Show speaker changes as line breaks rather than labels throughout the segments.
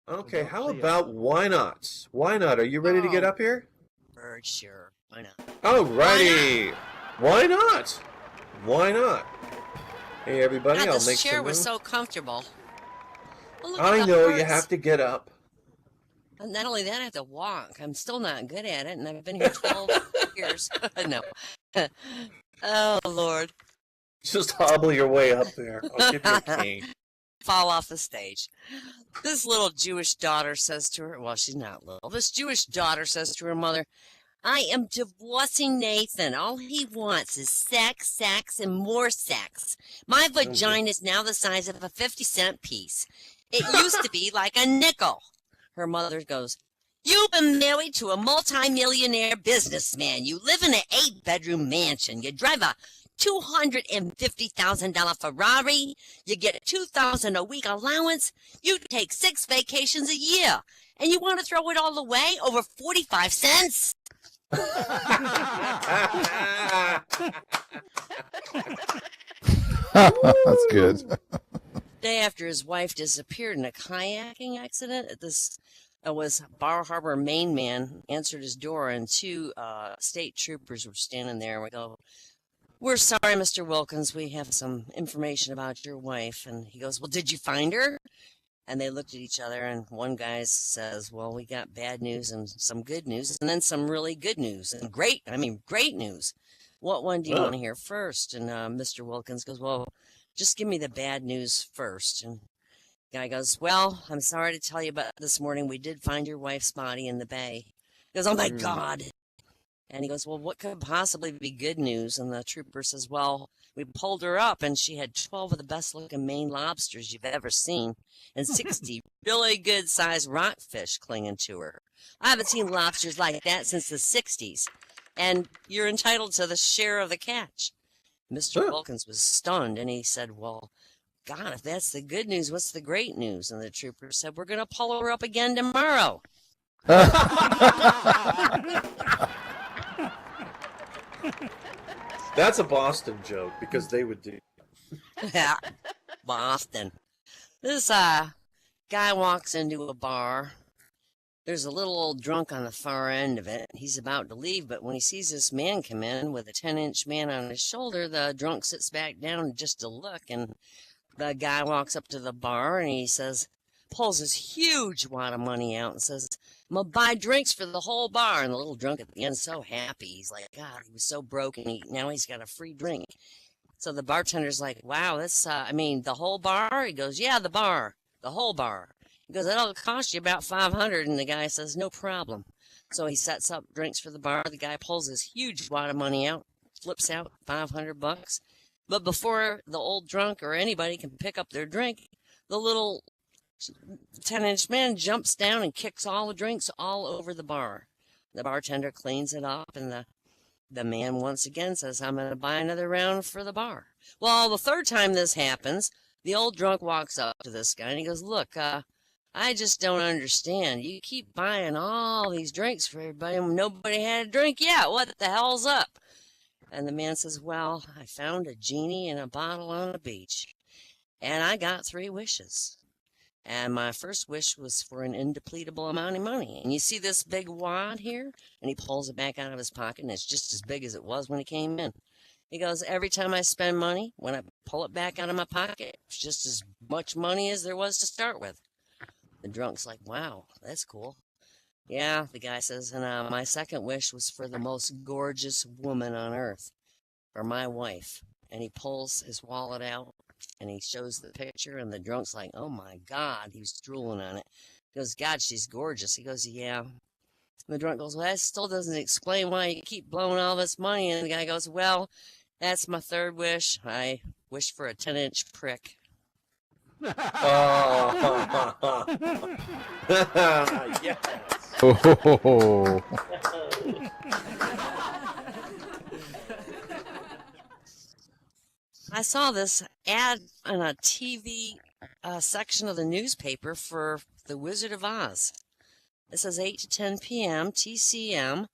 Okay,
Don't
how
see 'em.
about why not? Why not? Are you ready to get
Oh,
up here?
bird, sure. Why not?
Alrighty. Why not? Why not? Hey everybody,
God,
I'll
this
make
chair
some
was
room.
so comfortable. Oh, look at
I
the
know you
hearts.
have to get up.
And not only that, I have to walk. I'm still not good at it, and I've been here 12 years. No. Oh, Lord.
Just hobble your way up there. I'll give you a cane.
Fall off the stage. This little Jewish daughter says to her, well, she's not little. This Jewish daughter says to her mother, I am divorcing Nathan. All he wants is sex, sex, and more sex. My vagina is now the size of a 50-cent piece. It used to be like a nickel. Her mother goes, You've been married to a multimillionaire businessman. You live in an 8-bedroom mansion. You drive a $250,000 Ferrari. You get $2,000 a week allowance. You take 6 vacations a year. And you want to throw it all away over 45 cents?
That's good.
Day after his wife disappeared in a kayaking accident at this was Bar Harbor, Maine man answered his door, and 2 state troopers were standing there. We go, We're sorry, Mr. Wilkins. We have some information about your wife. And he goes, Well, did you find her? And they looked at each other, and one guy says, Well, we got bad news and some good news, and then some really good news, and great news. What one do you want to hear first? And Mr. Wilkins goes, Well, just give me the bad news first. And the guy goes, Well, I'm sorry to tell you, but this morning we did find your wife's body in the bay. He goes, Oh my God. And he goes, Well, what could possibly be good news? And the trooper says, Well, we pulled her up, and she had 12 of the best-looking Maine lobsters you've ever seen, and 60 really good-sized rockfish clinging to her. I haven't seen lobsters like that since the 60s, and you're entitled to the share of the catch. Mr. Wilkins was stunned, and he said, Well, God, if that's the good news, what's the great news? And the trooper said, We're going to pull her up again tomorrow.
That's a Boston joke because they would do.
Yeah, Boston. This guy walks into a bar. There's a little old drunk on the far end of it. He's about to leave, but when he sees this man come in with a 10-inch man on his shoulder, the drunk sits back down just to look, and the guy walks up to the bar and he says, pulls this huge wad of money out and says, I'm going to buy drinks for the whole bar. And the little drunk at the end is so happy. He's like, God, he was so broke, and now he's got a free drink. So the bartender's like, wow, that's, the whole bar? He goes, yeah, the whole bar. He goes, that'll cost you about $500. And the guy says, no problem. So he sets up drinks for the bar. The guy pulls this huge wad of money out, flips out $500. But before the old drunk or anybody can pick up their drink, the little 10-inch man jumps down and kicks all the drinks all over the bar. The bartender cleans it up, and the man once again says, I'm going to buy another round for the bar. Well, the third time this happens, the old drunk walks up to this guy and he goes, Look, I just don't understand. You keep buying all these drinks for everybody and nobody had a drink yet. What the hell's up? And the man says, Well, I found a genie in a bottle on the beach, and I got 3 wishes. And my first wish was for an indepletable amount of money. And you see this big wad here? And he pulls it back out of his pocket, and it's just as big as it was when he came in. He goes, every time I spend money, when I pull it back out of my pocket, it's just as much money as there was to start with. The drunk's like, wow, that's cool. Yeah, the guy says, and my second wish was for the most gorgeous woman on earth, for my wife. And he pulls his wallet out, and he shows the picture, and the drunk's like, oh my God, he was drooling on it. He goes, God, she's gorgeous. He goes, yeah. And the drunk goes, well, that still doesn't explain why you keep blowing all this money. And the guy goes, well, that's my third wish. I wish for a 10-inch prick.
Oh. Yes.
Oh.
I saw this ad on a TV section of the newspaper for The Wizard of Oz. It says 8 to 10 p.m. TCM.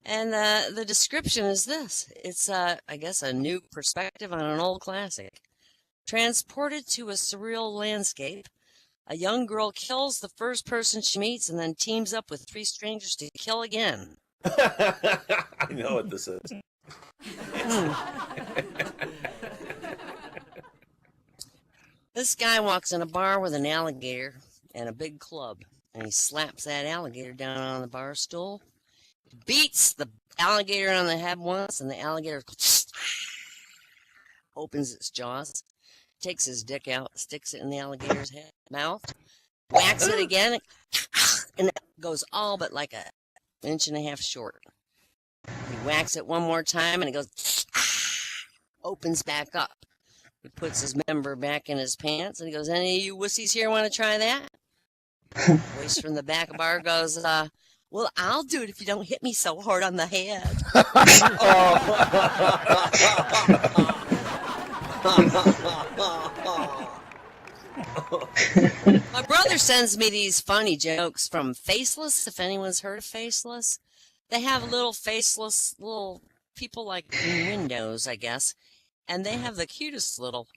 And the description is this. It's, I guess, a new perspective on an old classic. Transported to a surreal landscape, A young girl kills the first person she meets and then teams up with 3 strangers to kill again.
I know what this is.
This guy walks in a bar with an alligator and a big club, and he slaps that alligator down on the bar stool, beats the alligator on the head once, and the alligator opens its jaws, takes his dick out, sticks it in the alligator's mouth, whacks it again, and it goes all but like a inch and a half short. He whacks it one more time, and it goes, opens back up. He puts his member back in his pants, and he goes, any of you wussies here want to try that? Voice from the back of the bar goes, well, I'll do it if you don't hit me so hard on the head. My brother sends me these funny jokes from Faceless, if anyone's heard of Faceless. They have little faceless little people like in windows, I guess. And they have the cutest little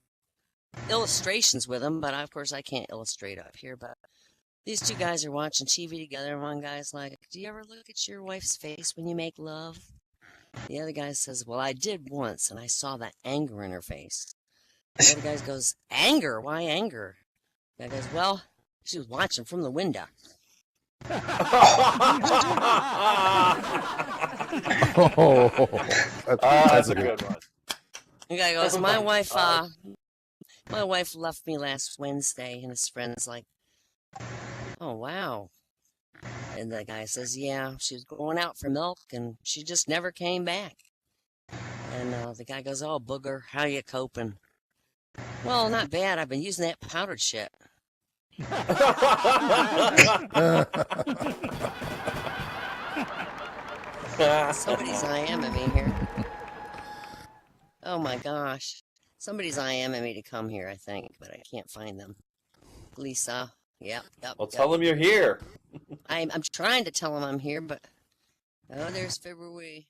illustrations with them, but of course I can't illustrate up here. But these 2 guys are watching TV together, and one guy's like, do you ever look at your wife's face when you make love? The other guy says, well, I did once, and I saw that anger in her face. The other guy goes, anger? Why anger? The guy goes, well, she was watching from the window.
That's a good one.
The guy goes, my wife left me last Wednesday, and his friend's like, oh, wow. And the guy says, yeah, she was going out for milk, and she just never came back. And the guy goes, oh, booger, how you coping? Well, not bad. I've been using that powdered shit. Somebody's IMing me here. Oh my gosh. Somebody's IMing me to come here, I think, but I can't find them. Lisa. Yep.
Well, tell them you're here.
I'm trying to tell them I'm here, but oh, there's February.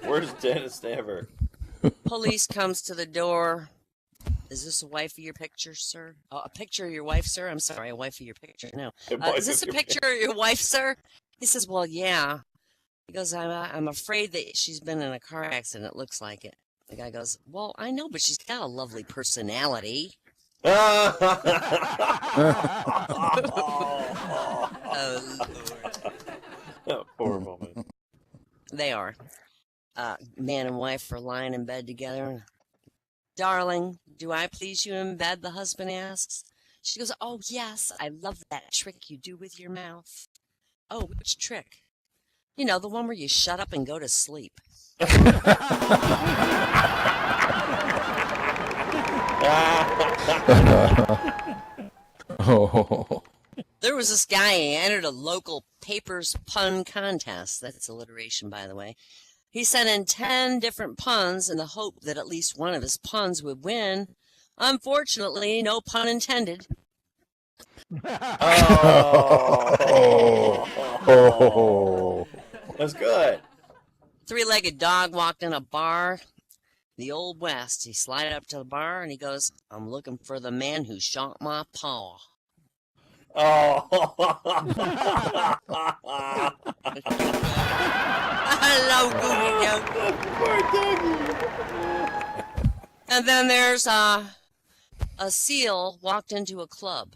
Where's Dennis Stanford?
Police comes to the door. Is this a wife of your picture, sir? Oh, a picture of your wife, sir? I'm sorry, a wife of your picture. No. Is this a picture of your wife, sir? He says, well, yeah. He goes, I'm afraid that she's been in a car accident. It looks like it. The guy goes, well, I know, but she's got a lovely personality. Oh,
Lord. Poor woman.
They are. Man and wife are lying in bed together. Darling, do I please you in bed? The husband asks. She goes, oh, yes, I love that trick you do with your mouth. Oh, which trick? You know, the one where you shut up and go to sleep.
Oh.
There was this guy, he entered a local papers pun contest. That's alliteration, by the way. He sent in 10 different puns in the hope that at least one of his puns would win. Unfortunately, no pun intended.
Oh. That's good.
3-legged dog walked in a bar, the Old West. He slided up to the bar and he goes, I'm looking for the man who shot my paw.
Oh.
Hello, Goofy Joe.
Poor doggy.
And then there's a seal walked into a club.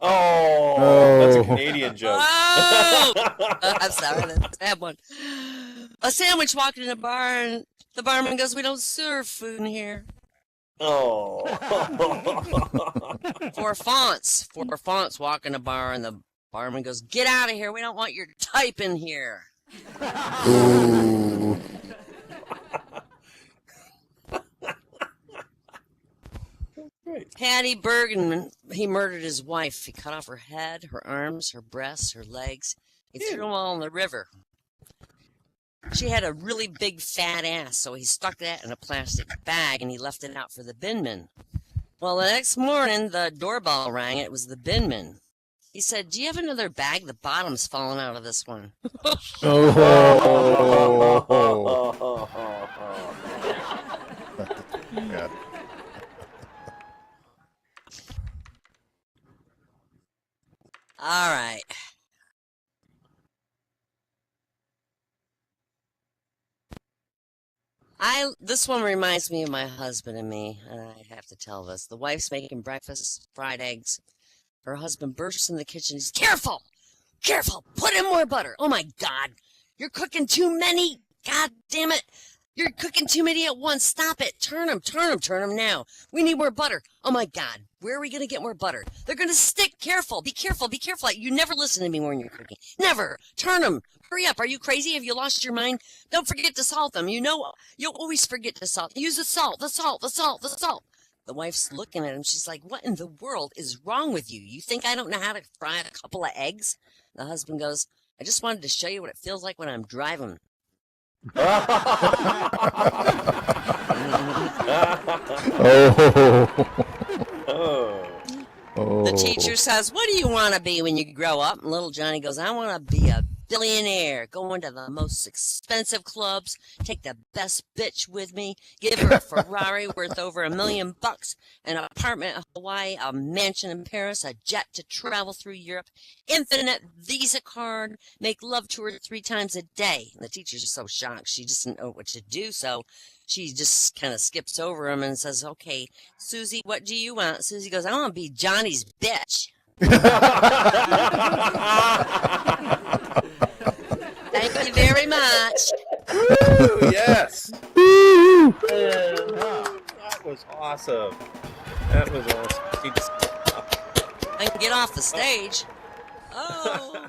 Oh, that's a Canadian joke.
Oh! I'm sorry, that's a bad one. A sandwich walked in a bar, and the barman goes, we don't serve food in here.
Oh.
Four fonts walk in a bar, and the barman goes, get out of here, we don't want your type in here.
Ooh.
Patty Bergman, he murdered his wife. He cut off her head, her arms, her breasts, her legs. He threw them all in the river. She had a really big fat ass, so he stuck that in a plastic bag and he left it out for the binman. Well, the next morning, the doorbell rang. It was the binman. He said, do you have another bag? The bottom's falling out of this one.
Oh. Yeah.
All right. This one reminds me of my husband and me, and I have to tell this. The wife's making breakfast, fried eggs. Her husband bursts in the kitchen. He's careful, careful. Put in more butter. Oh my God, you're cooking too many. God damn it, you're cooking too many at once. Stop it. Turn them now. We need more butter. Oh my God, where are we gonna get more butter? They're gonna stick. Careful, be careful, be careful. You never listen to me when you're cooking. Never. Turn them. Hurry up. Are you crazy? Have you lost your mind? Don't forget to salt them. You know, you'll always forget to salt. Use the salt, the salt, the salt, the salt. The wife's looking at him. She's like, what in the world is wrong with you? You think I don't know how to fry a couple of eggs? The husband goes, I just wanted to show you what it feels like when I'm driving.
Oh.
The teacher says, what do you want to be when you grow up? And little Johnny goes, I want to be a billionaire, going to the most expensive clubs, take the best bitch with me, give her a Ferrari worth over $1 million, an apartment in Hawaii, a mansion in Paris, a jet to travel through Europe, infinite Visa card, make love to her 3 times a day. And the teacher's so shocked. She just didn't know what to do, so she just kind of skips over him and says, okay, Susie, what do you want? Susie goes, I want to be Johnny's bitch. Thank you very much.
Woo, yes. That was awesome. That was awesome.
I can get off the stage. Oh.